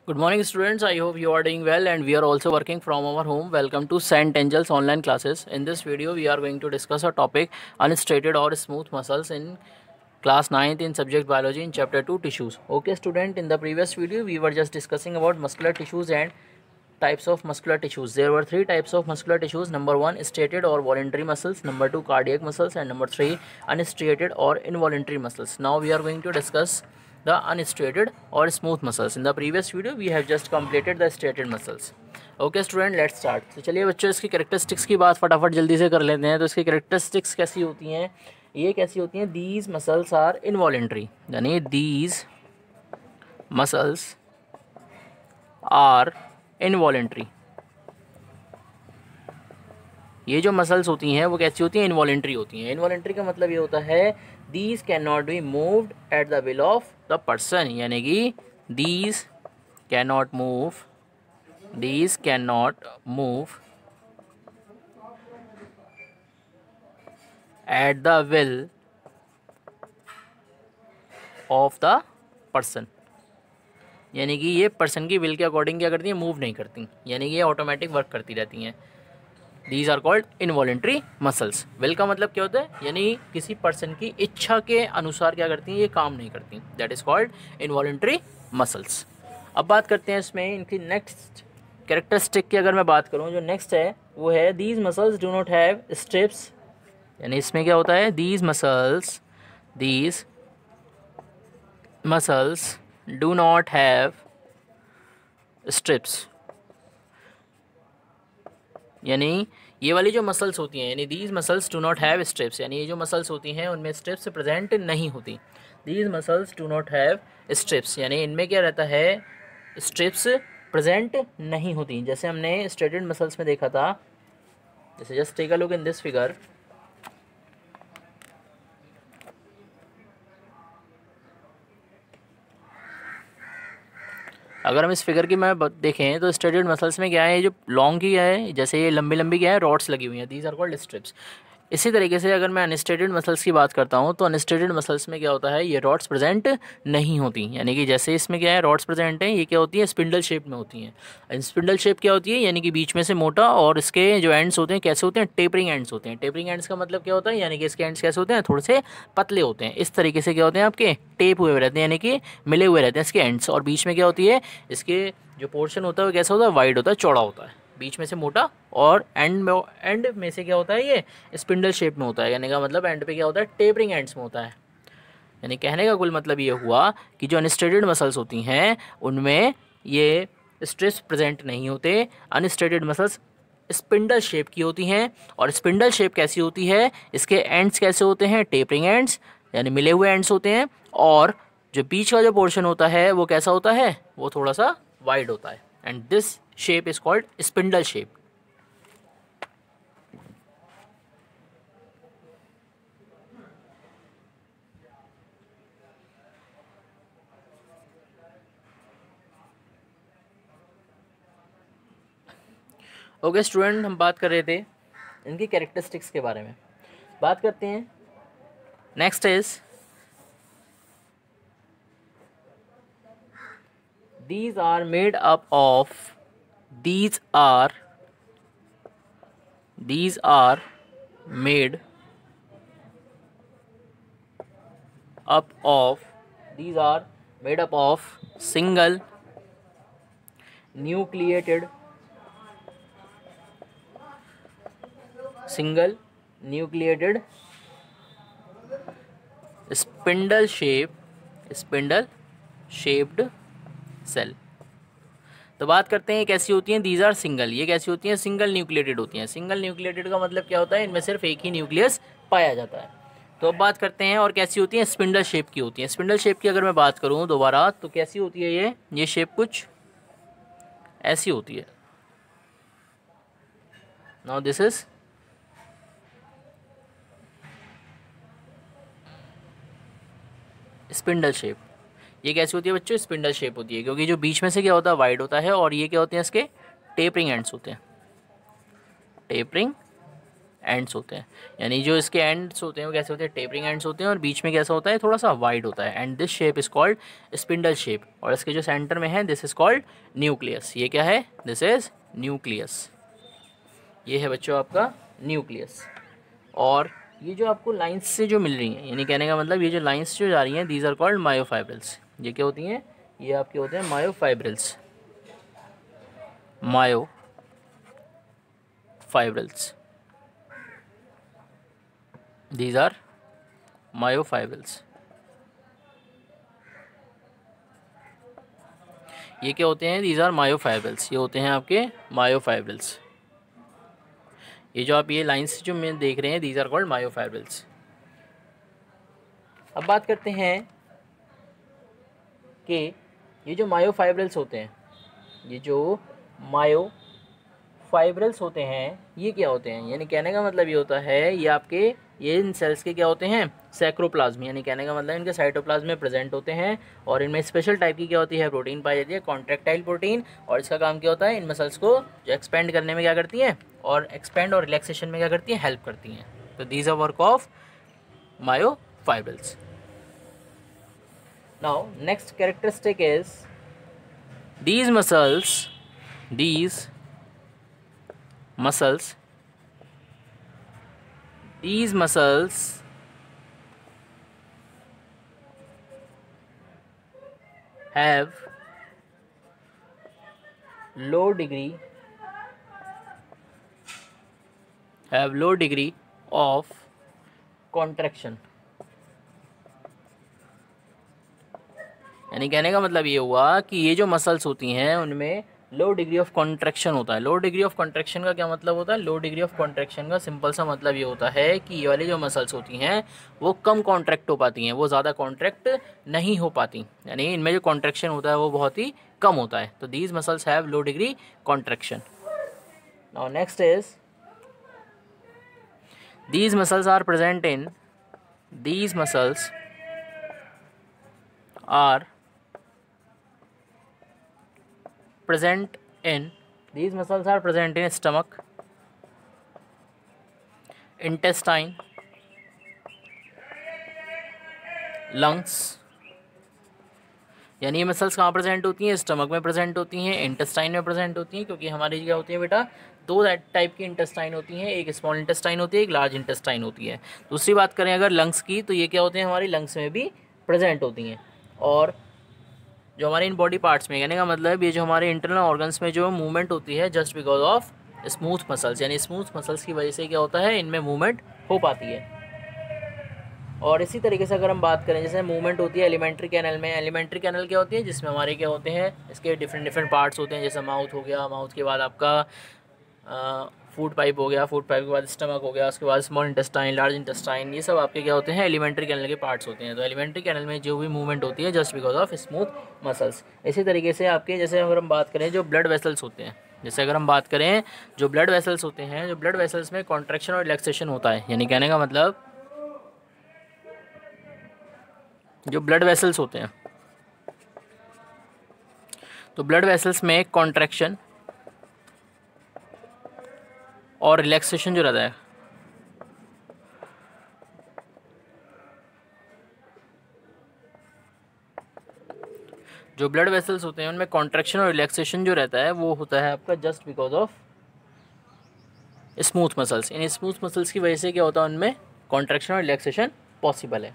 Good morning, students. I hope you are doing well, and we are also working from our home. Welcome to St. Angel's online classes. In this video, we are going to discuss a topic unstraighted or smooth muscles in class 9th in subject biology in chapter 2 tissues. Okay, student, in the previous video, we were just discussing about muscular tissues and types of muscular tissues. There were three types of muscular tissues. Number 1, striated or voluntary muscles. Number 2, cardiac muscles. And number 3, unstriated or involuntary muscles. Now we are going to discuss the unstriated or smooth muscles. In the previous video we have just completed the striated muscles. Okay student, let's start. तो चलिए बच्चों, इसकी characteristics की बात फटाफट जल्दी से कर लेते हैं. तो इसकी कैरेक्टरिस्टिक्स कैसी होती हैं, ये कैसी होती हैं. दीज मसल्स आर इनवॉलेंट्री, यानी दीज मसल्स आर इनवॉलेंट्री. ये जो मसल्स होती हैं वो कैसी होती हैं, इनवॉलेंट्री होती हैं. इनवॉलेंट्री का मतलब ये होता है these can not be moved at the will of the person, यानी कि these can not move at the will of the person, यानी कि ये पर्सन की विल के अकॉर्डिंग क्या करती हैं, मूव नहीं करती, यानी कि ये ऑटोमेटिक वर्क करती रहती हैं. These are called involuntary muscles. Will का मतलब क्या होता है, यानी किसी पर्सन की इच्छा के अनुसार क्या करती हैं, ये काम नहीं करती. That is called involuntary muscles. अब बात करते हैं इसमें इनकी नेक्स्ट कैरेक्टरिस्टिक की. अगर मैं बात करूँ, जो नेक्स्ट है वो है these muscles do not have strips, यानी इसमें क्या होता है, these muscles do not have strips, यानी ये वाली जो मसल्स होती हैं, यानी these muscles do not have strips, यानी ये जो मसल्स होती हैं उनमें स्ट्रिप्स प्रेजेंट नहीं होती. These muscles do not have strips, यानी इनमें क्या रहता है, स्ट्रिप्स प्रेजेंट नहीं होती. जैसे हमने स्ट्रेटेड मसल्स में देखा था, जैसे just take a look in this figure. अगर हम इस फिगर की मैं देखें तो स्ट्रेटेड मसल्स में क्या है, ये जो लॉन्ग की है, जैसे ये लंबी लंबी क्या है, रॉड्स लगी हुई हैं. These are called strips. इसी तरीके से अगर मैं अनस्ट्रेटेड मसल्स की बात करता हूँ तो अनस्ट्रेटेड मसल्स में क्या होता है, ये रॉड्स प्रेजेंट नहीं होती, यानी कि जैसे इसमें क्या है, रॉड्स प्रेजेंट हैं, ये क्या होती है, स्पिंडल शेप में होती हैं. स्पिंडल शेप क्या होती है, यानी कि बीच में से मोटा, और इसके जो एंड्स होते हैं कैसे होते हैं, टेपरिंग एंड्स होते हैं. टेपरिंग एंड्स का मतलब क्या होता है, यानी कि इसके एंड्स कैसे होते हैं, थोड़े से पतले होते हैं. इस तरीके से क्या होते हैं, आपके टेप हुए रहते हैं, यानी कि मिले हुए रहते हैं इसके एंड्स. और बीच में क्या होती है, इसके जो पोर्शन होता है वो कैसा होता है, वाइड होता है, चौड़ा होता है, बीच में से मोटा, और एंड में से क्या होता है, ये स्पिंडल शेप में होता है. यानी का मतलब एंड पे क्या होता है, टेपरिंग एंड्स में होता है. यानी कहने का कुल मतलब ये हुआ कि जो अनस्ट्रेटेड मसल्स होती हैं उनमें ये स्ट्रेस प्रेजेंट नहीं होते. अनस्ट्रेटेड मसल्स स्पिंडल शेप की होती हैं. और स्पिंडल शेप कैसी होती है, इसके एंड्स कैसे होते हैं, टेपरिंग एंड्स, यानी मिले हुए एंड्स होते हैं. और जो बीच का जो पोर्शन होता है वो कैसा होता है, वो थोड़ा सा वाइड होता है. And this shape is called spindle shape. Okay student, हम बात कर रहे थे इनकी कैरेक्टरिस्टिक्स के बारे में. बात करते हैं next is these are made up of these are made up of single nucleated spindle shaped cell. तो बात करते हैं कैसी होती हैं, दीज आर सिंगल, ये कैसी होती हैं, सिंगल न्यूक्लिएटेड होती हैं. सिंगल न्यूक्लिएटेड का मतलब क्या होता है, इनमें सिर्फ एक ही न्यूक्लियस पाया जाता है. तो अब बात करते हैं और कैसी होती हैं, स्पिंडल शेप की होती हैं. स्पिंडल शेप की अगर मैं बात करूं दोबारा, तो कैसी होती है, ये शेप कुछ ऐसी होती है. Now this is spindle shape. ये कैसी होती है बच्चों, स्पिंडल शेप होती है, क्योंकि जो बीच में से क्या होता है, वाइड होता है, और ये क्या होते हैं, इसके टेपरिंग एंड्स होते हैं, टेपरिंग एंड्स होते हैं, यानी जो इसके एंड्स होते हैं वो कैसे होते हैं, टेपरिंग एंड्स होते हैं, और बीच में कैसा होता है, थोड़ा सा वाइड होता है। And this shape is called spindle shape, और इसके जो सेंटर में है दिस इज़ कॉल्ड न्यूक्लियस। ये क्या है, दिस इज़ न्यूक्लियस। ये है बच्चों आपका न्यूक्लियस। और ये जो आपको लाइंस से जो मिल रही हैं, यानी कहने का मतलब ये जो लाइंस जो जा रही हैं दीज आर कॉल्ड मायोफाइब्रिल्स। ये क्या होती हैं, ये आपके होते हैं myofibrils, myofibrils, these are myofibrils. ये क्या होते हैं, दीज आर मायोफाइब्रिल्स, ये होते हैं आपके मायोफाइब्रिल्स। ये जो आप ये लाइंस जो में देख रहे हैं दीज आर कॉल्ड मायोफाइब्रिल्स। अब बात करते हैं कि ये जो मायोफाइब्रिल्स होते हैं, ये जो मायोफाइब्रिल्स होते हैं ये क्या होते हैं, यानी कहने का मतलब ये होता है ये आपके ये इन सेल्स के क्या होते हैं, सैक्रोप्लाज्म, यानी कहने का मतलब इनके साइटोप्लाज्म में प्रेजेंट होते हैं। और इनमें स्पेशल टाइप की क्या होती है, प्रोटीन पाई जाती है, कॉन्ट्रैक्टाइल प्रोटीन। और इसका काम क्या होता है, इन मसल्स को जो एक्सपेंड करने में क्या करती हैं, और एक्सपेंड और रिलैक्सेशन में क्या करती हैं, हेल्प करती हैं। तो these are work of myofibrils. Now next characteristic is these muscles have low degree of contraction। यानी कहने का मतलब ये हुआ कि ये जो मसल्स होती हैं उनमें लो डिग्री ऑफ कॉन्ट्रैक्शन होता है। लो डिग्री ऑफ कॉन्ट्रैक्शन का क्या मतलब होता है, लो डिग्री ऑफ कॉन्ट्रैक्शन का सिंपल सा मतलब ये होता है कि ये वाली जो मसल्स होती हैं वो कम कॉन्ट्रैक्ट हो पाती हैं, वो ज़्यादा कॉन्ट्रैक्ट नहीं हो पाती, यानी इनमें जो कॉन्ट्रैक्शन होता है वो बहुत ही कम होता है। तो these muscles have low degree contraction. Now next is these muscles are present in these muscles are present in stomach, intestine, lungs। यानी ये मसल्स कहाँ प्रेजेंट होती हैं, स्टमक में प्रेजेंट होती हैं, इंटेस्टाइन में प्रेजेंट होती हैं, क्योंकि हमारी क्या होती है बेटा, दो टाइप की इंटेस्टाइन होती हैं, एक स्मॉल इंटेस्टाइन होती है, एक लार्ज इंटेस्टाइन होती है। दूसरी बात करें अगर लंग्स की, तो ये क्या होते हैं, हमारी लंग्स में भी प्रेजेंट होती हैं। और जो हमारे इन बॉडी पार्ट्स में, कहने का मतलब ये जो हमारे इंटरनल ऑर्गन्स में जो मूवमेंट होती है just because of smooth muscles, यानी स्मूथ मसल्स की वजह से क्या होता है, इनमें मूवमेंट हो पाती है। और इसी तरीके से अगर हम बात करें, जैसे मूवमेंट होती है एलिमेंट्री कैनल में। एलिमेंट्री कैनल क्या होती है, जिसमें हमारे क्या होते हैं, इसके डिफरेंट पार्ट्स होते हैं, जैसे माउथ हो गया, माउथ के बाद आपका फूड पाइप हो गया, फूड पाइप के बाद स्टमक हो गया, उसके बाद स्मॉल इंटेस्टाइन, लार्ज इंटेस्टाइन, ये सब आपके क्या होते हैं, एलिमेंट्री कैनल के पार्ट्स होते हैं। तो एलिमेंट्री कैनल में जो भी मूवमेंट होती है just because of smooth muscles. इसी तरीके से आपके जैसे अगर हम बात करें जो ब्लड वेसल्स होते हैं, जैसे अगर हम बात करें जो ब्लड वेसल्स होते हैं, जो ब्लड वेसल्स में कॉन्ट्रैक्शन और रिलैक्सेशन होता है, यानी कहने का मतलब जो ब्लड वेसल्स होते हैं, तो ब्लड वेसल्स में कॉन्ट्रैक्शन और रिलैक्सेशन जो रहता है, जो ब्लड वेसल्स होते हैं उनमें कॉन्ट्रैक्शन और रिलैक्सेशन जो रहता है वो होता है आपका just because of smooth muscles. In smooth muscles की वजह से क्या होता है, उनमें कॉन्ट्रैक्शन और रिलैक्सेशन पॉसिबल है।